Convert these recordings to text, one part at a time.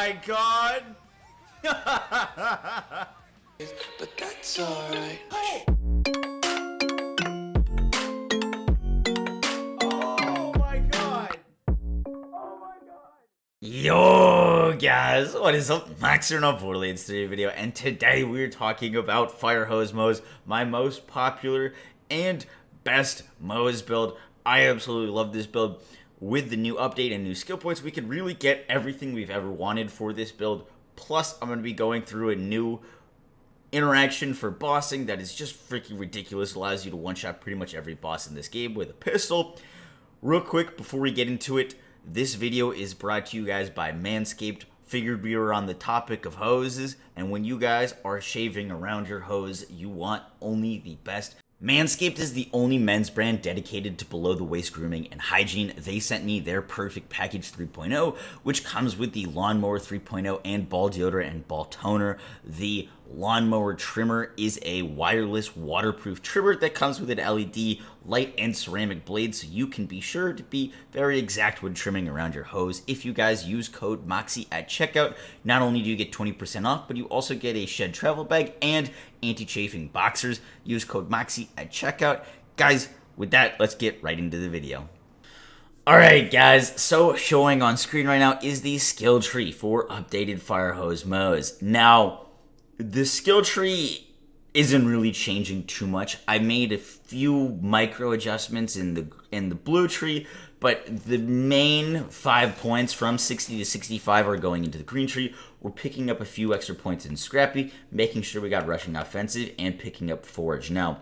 my god! But that's alright. Oh my god! Yo guys, what is up? Max here on Borderlands today video, and today we're talking about Hoze Moze, my most popular and best Moze build. I absolutely love this build. With the new update and new skill points, we can really get everything we've ever wanted for this build. Plus, I'm going to be going through a new interaction for bossing that is just freaking ridiculous. It allows you to one-shot pretty much every boss in this game with a pistol. Real quick, before we get into it, this video is brought to you guys by Manscaped. Figured we were on the topic of hoses, and when you guys are shaving around your hose, you want only the best. Manscaped is the only men's brand dedicated to below-the-waist grooming and hygiene. They sent me their Perfect Package 3.0, which comes with the Lawnmower 3.0 and ball deodorant and ball toner. The lawnmower trimmer is a wireless waterproof trimmer that comes with an LED light and ceramic blade, so you can be sure to be very exact when trimming around your hose. If you guys use code MOXIE at checkout, not only do you get 20% off, but you also get a shed travel bag and anti-chafing boxers. Use code MOXIE at checkout. Guys, with that, let's get right into the video. Alright guys, so showing on screen right now is the skill tree for updated Hoze Moze. Now, the skill tree isn't really changing too much. I made a few micro adjustments in the blue tree, but the main 5 points from 60 to 65 are going into the green tree. We're picking up a few extra points in Scrappy, making sure we got rushing offensive, and picking up Forge. Now,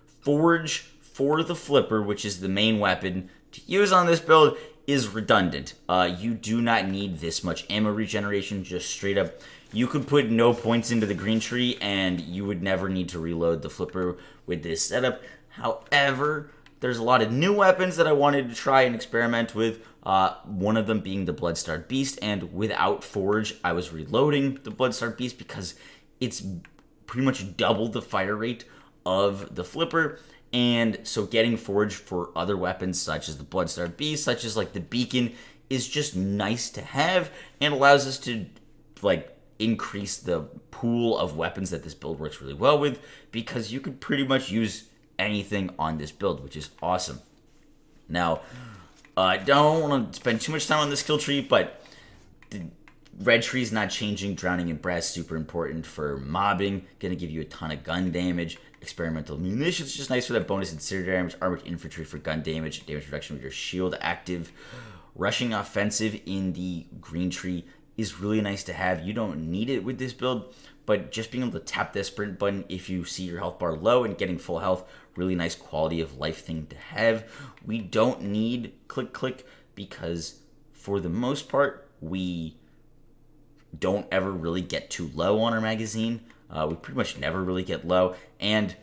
Forge for the Flipper, which is the main weapon to use on this build, is redundant. You do not need this much ammo regeneration, just straight up. You could put no points into the green tree and you would never need to reload the Flipper with this setup. However, there's a lot of new weapons that I wanted to try and experiment with, one of them being the Bloodstarred Beast, and without Forge, I was reloading the Bloodstarred Beast because it's pretty much double the fire rate of the Flipper, and so getting Forge for other weapons such as the Bloodstarred Beast, such as like the Beacon, is just nice to have and allows us to like increase the pool of weapons that this build works really well with, because you could pretty much use anything on this build, which is awesome. Now, I don't want to spend too much time on the skill tree, but the red tree is not changing. Drowning in Brass, super important for mobbing, going to give you a ton of gun damage. Experimental munitions, just nice for that bonus incendiary damage. Armored infantry for gun damage, damage reduction with your shield active. Rushing offensive in the green tree is really nice to have. You don't need it with this build, but just being able to tap that sprint button if you see your health bar low and getting full health, really nice quality of life thing to have. We don't need click because for the most part, we don't ever really get too low on our magazine. We pretty much never really get low, and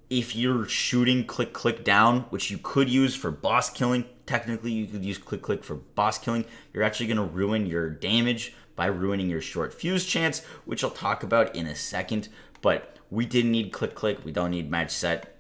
if you're shooting click down, which you could use for boss killing, technically you could use click for boss killing, you're actually going to ruin your damage by ruining your short fuse chance, which I'll talk about in a second. But we didn't need click, we don't need match set.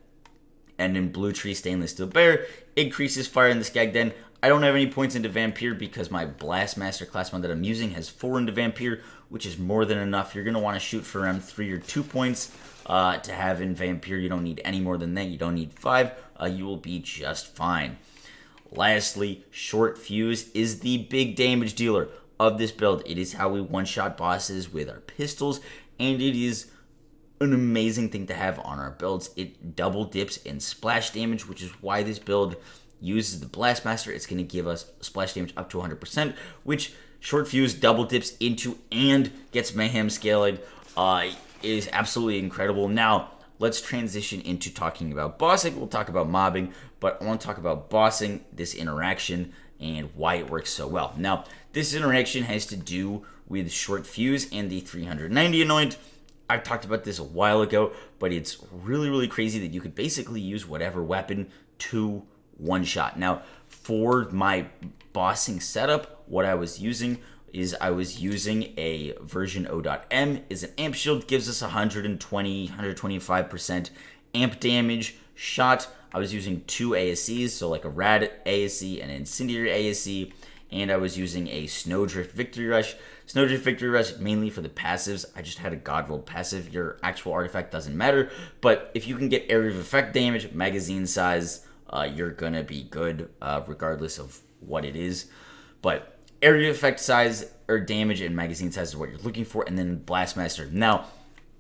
And in blue tree, stainless steel bear increases fire in the Skag Den. I don't have any points into Vampire because my Blastmaster class mod that I'm using has 4 into Vampire, which is more than enough. You're going to want to shoot for around 3 or 2 points to have in Vampire. You don't need any more than that. You don't need 5. You will be just fine. Lastly, short fuse is the big damage dealer of this build. It is how we one-shot bosses with our pistols, and it is an amazing thing to have on our builds. It double dips in splash damage, which is why this build uses the Blastmaster. It's going to give us splash damage up to 100%, which short fuse double dips into and gets mayhem scaling. Is absolutely incredible. Now, let's transition into talking about bossing. We'll talk about mobbing, but I want to talk about bossing, this interaction, and why it works so well. Now, this interaction has to do with short fuse and the 390 anoint. I talked about this a while ago, but it's really crazy that you could basically use whatever weapon to one shot. Now, for my bossing setup, what I was using is I was using a version O.M, is an amp shield, gives us 125% amp damage shot. I was using 2 ASCs, so like a rad ASC and an incendiary ASC, and I was using a Snowdrift Victory Rush. Snowdrift Victory Rush mainly for the passives. I just had a God rolled passive. Your actual artifact doesn't matter, but if you can get area of effect damage, magazine size, you're gonna be good regardless of what it is. But area effect size or damage and magazine size is what you're looking for, and then Blastmaster. Now,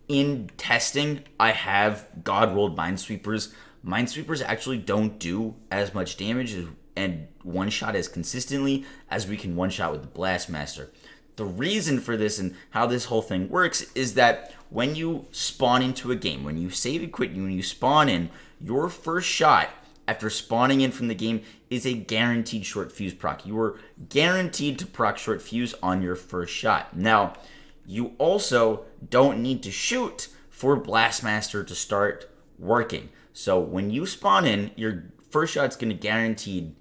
in testing, I have God rolled Minesweepers. Minesweepers actually don't do as much damage and one-shot as consistently as we can one-shot with the Blastmaster. The reason for this and how this whole thing works is that when you spawn into a game, when you save and quit, when you spawn in, your first shot after spawning in from the game is a guaranteed short fuse proc. You are guaranteed to proc short fuse on your first shot. Now, you also don't need to shoot for Blastmaster to start working. So when you spawn in, your first shot's going to guaranteed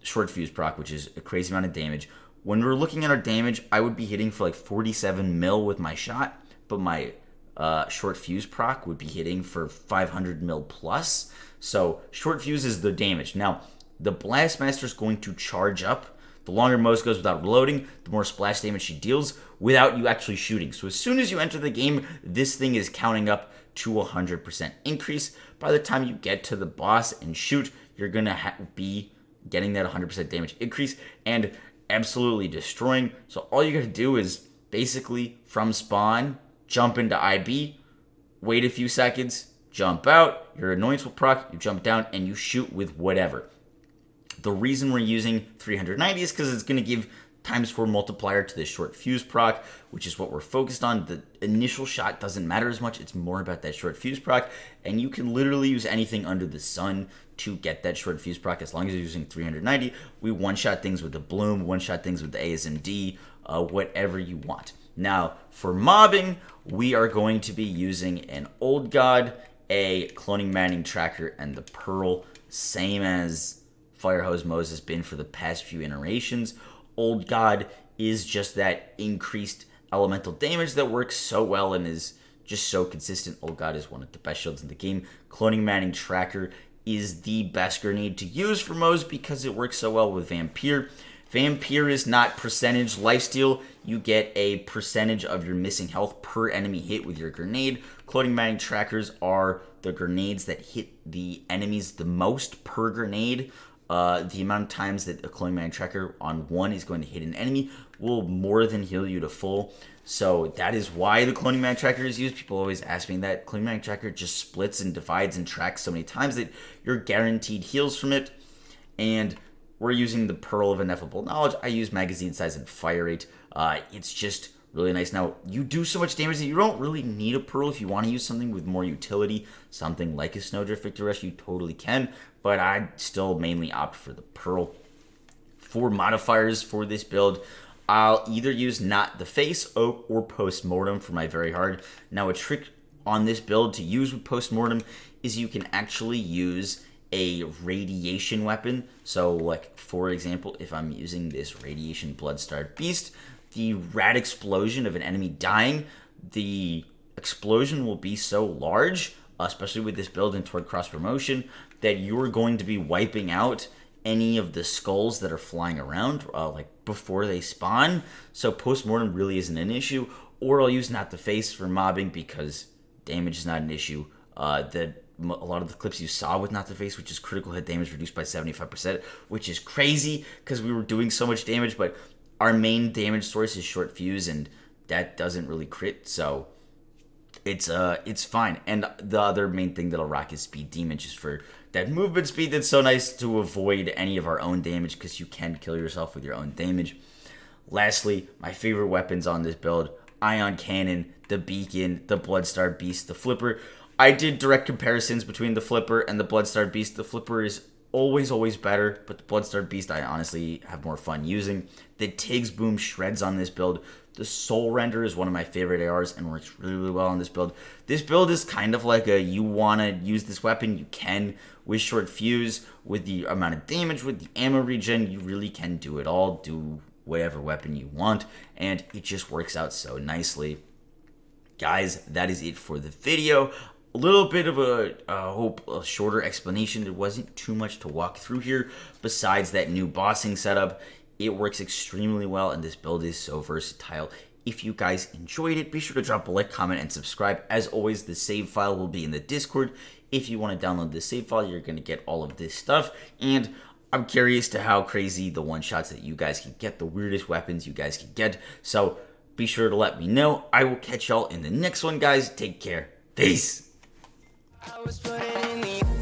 short fuse proc, which is a crazy amount of damage. When we're looking at our damage, I would be hitting for like 47 mil with my shot, but my short fuse proc would be hitting for 500 mil plus. So short fuse is the damage. Now, the Blastmaster is going to charge up. The longer Moze goes without reloading, the more splash damage she deals without you actually shooting. So as soon as you enter the game, this thing is counting up to 100% increase. By the time you get to the boss and shoot, you're going to be getting that 100% damage increase and absolutely destroying. So all you got to do is basically from spawn, jump into IB, wait a few seconds, jump out, your annoyance will proc, you jump down, and you shoot with whatever. The reason we're using 390 is because it's going to give ×4 multiplier to this short fuse proc, which is what we're focused on. The initial shot doesn't matter as much. It's more about that short fuse proc, and you can literally use anything under the sun to get that short fuse proc as long as you're using 390. We one-shot things with the Bloom, one-shot things with the ASMD, whatever you want. Now, for mobbing, we are going to be using an Old God, a Cloning Manning Tracker, and the Pearl, same as Hoze Moze has been for the past few iterations. Old God is just that increased elemental damage that works so well and is just so consistent. Old God is one of the best shields in the game. Cloning Manning Tracker is the best grenade to use for Moze because it works so well with Vampire. Vampire is not percentage lifesteal. You get a percentage of your missing health per enemy hit with your grenade. Cloning Manning Trackers are the grenades that hit the enemies the most per grenade. The amount of times that a Cloning Manning Tracker on one is going to hit an enemy will more than heal you to full. So that is why the Cloning Manning Tracker is used. People always ask me that. Cloning Manning Tracker just splits and divides and tracks so many times that you're guaranteed heals from it. And we're using the Pearl of Ineffable Knowledge. I use magazine size and fire rate. It's just really nice. Now, you do so much damage that you don't really need a Pearl. If you want to use something with more utility, something like a Snowdrift Victory Rush, you totally can. But I still mainly opt for the Pearl. For modifiers for this build, I'll either use Not the Face or Postmortem for my very hard. Now, a trick on this build to use with Postmortem is you can actually use a radiation weapon. So, like, for example, if I'm using this Radiation Bloodstarved Beast, the rad explosion of an enemy dying, the explosion will be so large, especially with this build in toward cross promotion, that you're going to be wiping out any of the skulls that are flying around, like before they spawn. So Postmortem really isn't an issue. Or I'll use Not the Face for mobbing because damage is not an issue. A lot of the clips you saw with Not the Face, which is critical hit damage reduced by 75%, which is crazy because we were doing so much damage, but our main damage source is short fuse, and that doesn't really crit, so it's fine. And the other main thing that'll rock is Speed Demon, just for that movement speed that's so nice to avoid any of our own damage, because you can kill yourself with your own damage. Lastly, my favorite weapons on this build: Ion Cannon, the Beacon, the Bloodstarved Beast, the Flipper. I did direct comparisons between the Flipper and the Bloodstarved Beast. The Flipper is always better, but the Bloodstarved Beast I honestly have more fun using. The Tiggs Boom shreds on this build. The Soul Render is one of my favorite ARs and works really well on this build. This build is kind of like a, you want to use this weapon, you can. With short fuse, with the amount of damage, with the ammo regen, you really can do it all. Do whatever weapon you want, and it just works out so nicely. Guys, that is it for the video. A little bit of a shorter explanation. There wasn't too much to walk through here besides that new bossing setup. It works extremely well, and this build is so versatile. If you guys enjoyed it, be sure to drop a like, comment, and subscribe. As always, the save file will be in the Discord. If you want to download the save file, you're going to get all of this stuff. And I'm curious to how crazy the one-shots that you guys can get, the weirdest weapons you guys can get. So be sure to let me know. I will catch y'all in the next one, guys. Take care. Peace. I was putting in the